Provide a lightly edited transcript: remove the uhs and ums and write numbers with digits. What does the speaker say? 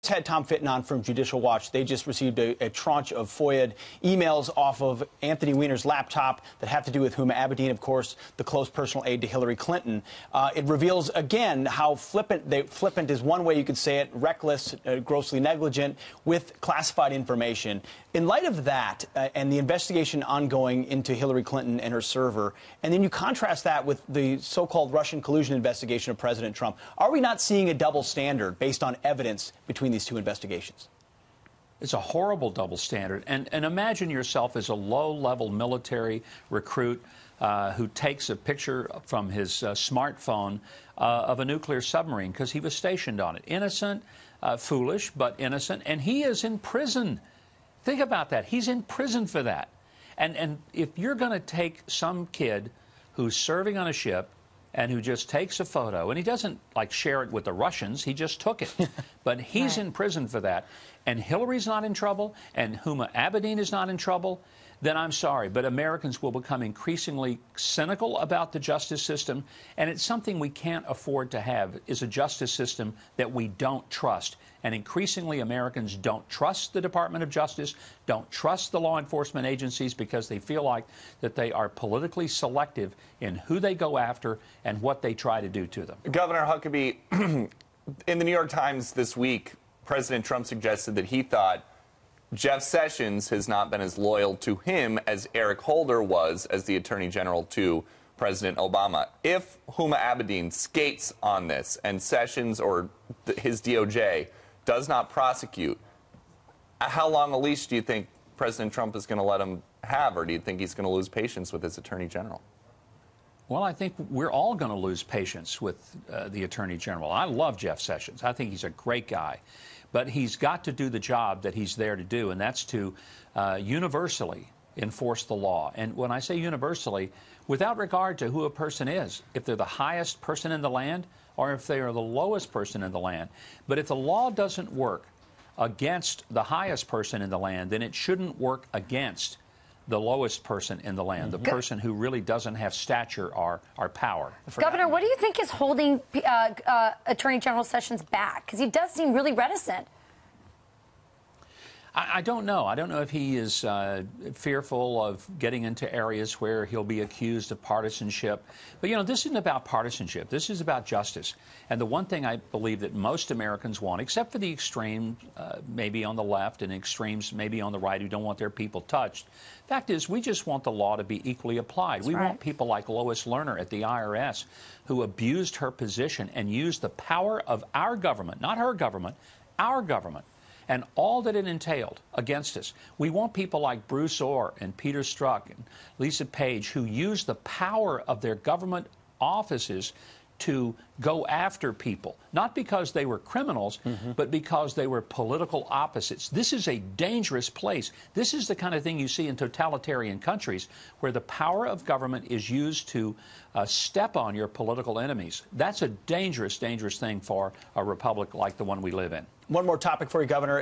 Had Tom Fitton on from Judicial Watch. They just received a tranche of FOIA emails off of Anthony Weiner's laptop that have to do with Huma Abedin, of course, the close personal aide to Hillary Clinton. It reveals, again, how flippant is one way you could say it, reckless, grossly negligent, with classified information. In light of that and the investigation ongoing into Hillary Clinton and her server, and then you contrast that with the so-called Russian collusion investigation of President Trump, are we not seeing a double standard based on evidence between these two investigations? It's a horrible double standard. And imagine yourself as a low-level military recruit who takes a picture from his smartphone of a nuclear submarine because he was stationed on it. Innocent, foolish, but innocent. And he is in prison. Think about that. He's in prison for that. And if you're going to take some kid who's serving on a ship and who just takes a photo, and he doesn't, like, share it with the Russians, he just took it. But he's in prison for that, and Hillary's not in trouble, and Huma Abedin is not in trouble, then I'm sorry. But Americans will become increasingly cynical about the justice system, and it's something we can't afford to have, is a justice system that we don't trust. And increasingly, Americans don't trust the Department of Justice, don't trust the law enforcement agencies because they feel like that they are politically selective in who they go after and what they try to do to them. Governor Huckabee, in the New York Times this week, President Trump suggested that he thought Jeff Sessions has not been as loyal to him as Eric Holder was as the Attorney General to President Obama. If Huma Abedin skates on this and Sessions or his DOJ does not prosecute, how long a leash do you think President Trump is going to let him have, or do you think he's going to lose patience with his Attorney General? Well, I think we're all going to lose patience with the Attorney General. I love Jeff Sessions. I think he's a great guy. But he's got to do the job that he's there to do, and that's to universally enforce the law. And when I say universally, without regard to who a person is, if they're the highest person in the land or if they are the lowest person in the land. But if the law doesn't work against the highest person in the land, then it shouldn't work against the lowest person in the land, the person who really doesn't have stature or power. Governor, what do you think is holding Attorney General Sessions back? Because he does seem really reticent. I don't know. I don't know if he is fearful of getting into areas where he'll be accused of partisanship. But, you know, this isn't about partisanship. This is about justice. And the one thing I believe that most Americans want, except for the extremes, maybe on the left, and extremes maybe on the right who don't want their people touched, fact is, we just want the law to be equally applied. We want people like Lois Lerner at the IRS, who abused her position and used the power of our government, not her government, our government, and all that it entailed against us. We want people like Bruce Orr and Peter Strzok and Lisa Page, who use the power of their government offices to go after people, not because they were criminals, but because they were political opposites. This is a dangerous place. This is the kind of thing you see in totalitarian countries where the power of government is used to step on your political enemies. That's a dangerous, dangerous thing for a republic like the one we live in. One more topic for you, Governor.